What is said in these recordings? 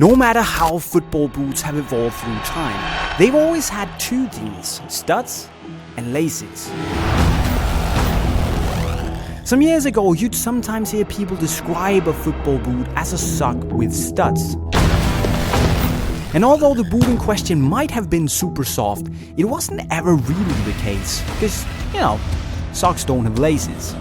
No matter how football boots have evolved through time, they've always had two things: studs and laces. Some years ago, you'd sometimes hear people describe a football boot as a sock with studs. And although the boot in question might have been super soft, it wasn't ever really the case, because, socks don't have laces.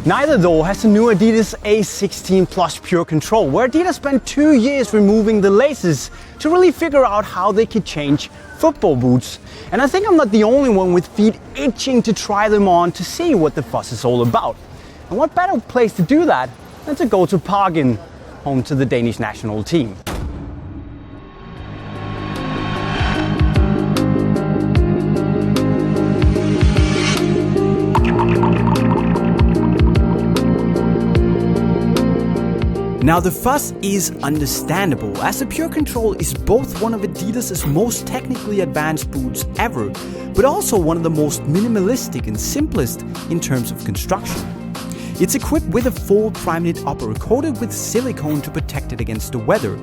Neither though has the new Adidas ACE16 Plus PureControl, where Adidas spent 2 years removing the laces to really figure out how they could change football boots. And I think I'm not the only one with feet itching to try them on to see what the fuss is all about. And what better place to do that than to go to Parken, home to the Danish national team. Now the fuss is understandable, as the PureControl is both one of Adidas' most technically advanced boots ever, but also one of the most minimalistic and simplest in terms of construction. It's equipped with a full prime-knit upper coated with silicone to protect it against the weather,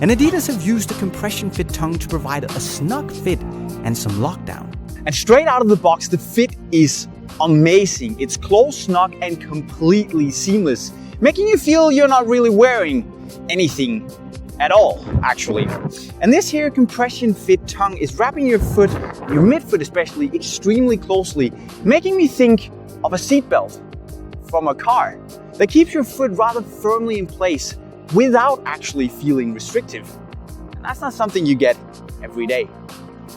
and Adidas have used a compression fit tongue to provide a snug fit and some lockdown. And straight out of the box, the fit is amazing. It's close, snug and completely seamless, making you feel you're not really wearing anything at all, actually. And this here compression fit tongue is wrapping your foot, your midfoot especially, extremely closely, making me think of a seatbelt from a car that keeps your foot rather firmly in place without actually feeling restrictive. And that's not something you get every day.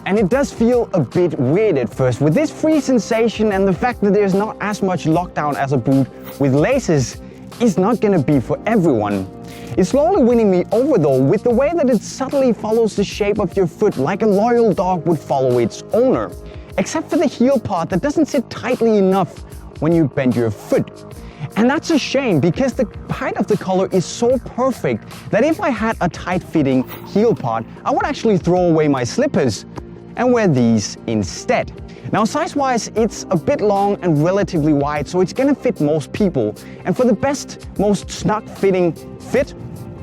And it does feel a bit weird at first with this free sensation, and the fact that there's not as much lockdown as a boot with laces is not gonna be for everyone. It's slowly winning me over though, with the way that it subtly follows the shape of your foot like a loyal dog would follow its owner. Except for the heel part that doesn't sit tightly enough when you bend your foot. And that's a shame, because the height of the collar is so perfect that if I had a tight-fitting heel part, I would actually throw away my slippers and wear these instead. Now size-wise, it's a bit long and relatively wide, so it's gonna fit most people. And for the best, most snug-fitting fit,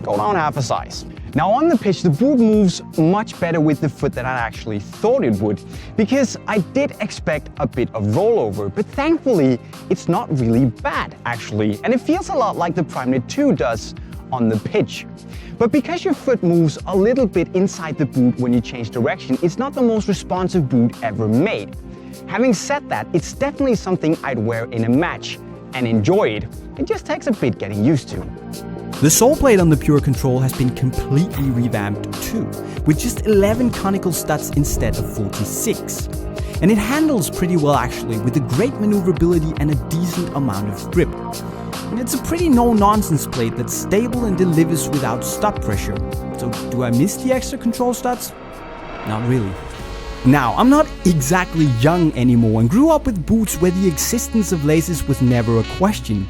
go down half a size. Now on the pitch, the boot moves much better with the foot than I actually thought it would, because I did expect a bit of rollover, but thankfully it's not really bad actually, and it feels a lot like the Primeknit 2 does on the pitch. But because your foot moves a little bit inside the boot when you change direction, it's not the most responsive boot ever made. Having said that, it's definitely something I'd wear in a match and enjoy it. It just takes a bit getting used to. The sole plate on the PureControl has been completely revamped too, with just 11 conical studs instead of 46. And it handles pretty well actually, with a great maneuverability and a decent amount of grip. And it's a pretty no-nonsense plate that's stable and delivers without stud pressure. So do I miss the extra control studs? Not really. Now, I'm not exactly young anymore and grew up with boots where the existence of laces was never a question.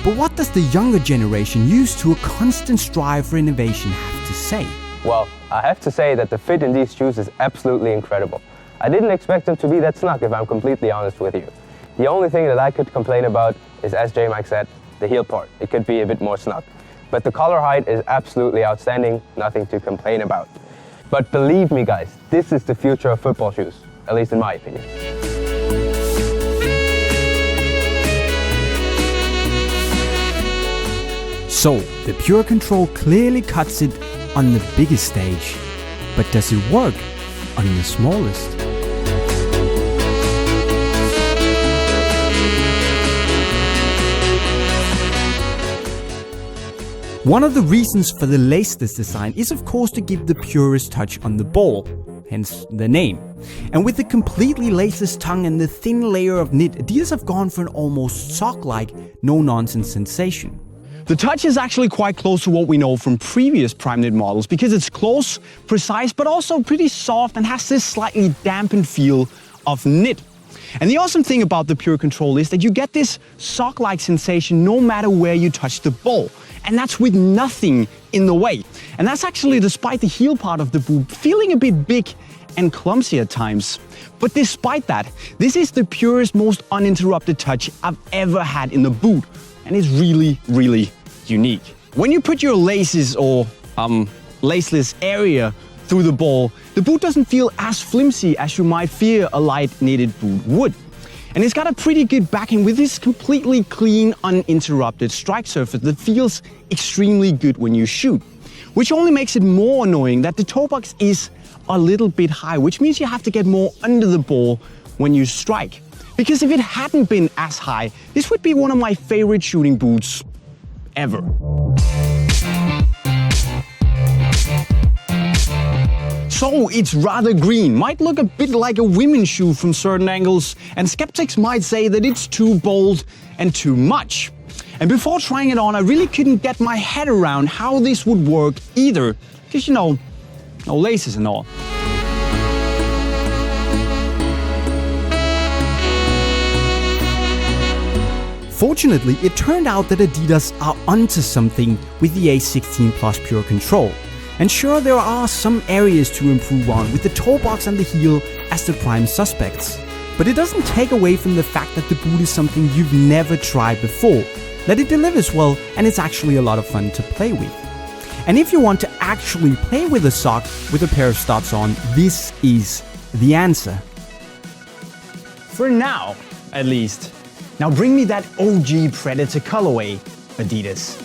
But what does the younger generation used to a constant strive for innovation have to say? Well, I have to say that the fit in these shoes is absolutely incredible. I didn't expect them to be that snug, if I'm completely honest with you. The only thing that I could complain about is, as J-Mike said, the heel part. It could be a bit more snug. But the collar height is absolutely outstanding, nothing to complain about. But believe me guys, this is the future of football shoes, at least in my opinion. So, the PureControl clearly cuts it on the biggest stage. But does it work on the smallest? One of the reasons for the laceless design is of course to give the purest touch on the ball, hence the name. And with the completely laceless tongue and the thin layer of knit, Adidas have gone for an almost sock-like, no-nonsense sensation. The touch is actually quite close to what we know from previous Primeknit models, because it's close, precise, but also pretty soft and has this slightly dampened feel of knit. And the awesome thing about the PureControl is that you get this sock-like sensation no matter where you touch the ball. And that's with nothing in the way. And that's actually despite the heel part of the boot feeling a bit big and clumsy at times. But despite that, this is the purest, most uninterrupted touch I've ever had in the boot. And it's really, really unique. When you put your laces or laceless area through the ball, the boot doesn't feel as flimsy as you might fear a light knitted boot would. And it's got a pretty good backing with this completely clean, uninterrupted strike surface that feels extremely good when you shoot. Which only makes it more annoying that the toe box is a little bit high, which means you have to get more under the ball when you strike. Because if it hadn't been as high, this would be one of my favorite shooting boots ever. So it's rather green, might look a bit like a women's shoe from certain angles, and skeptics might say that it's too bold and too much. And before trying it on, I really couldn't get my head around how this would work either, because you know, no laces and all. Fortunately, it turned out that Adidas are onto something with the ACE16 Plus PureControl. And sure, there are some areas to improve on, with the toe box and the heel as the prime suspects. But it doesn't take away from the fact that the boot is something you've never tried before, that it delivers well, and it's actually a lot of fun to play with. And if you want to actually play with a sock with a pair of studs on, this is the answer. For now, at least. Now bring me that OG Predator colorway, Adidas.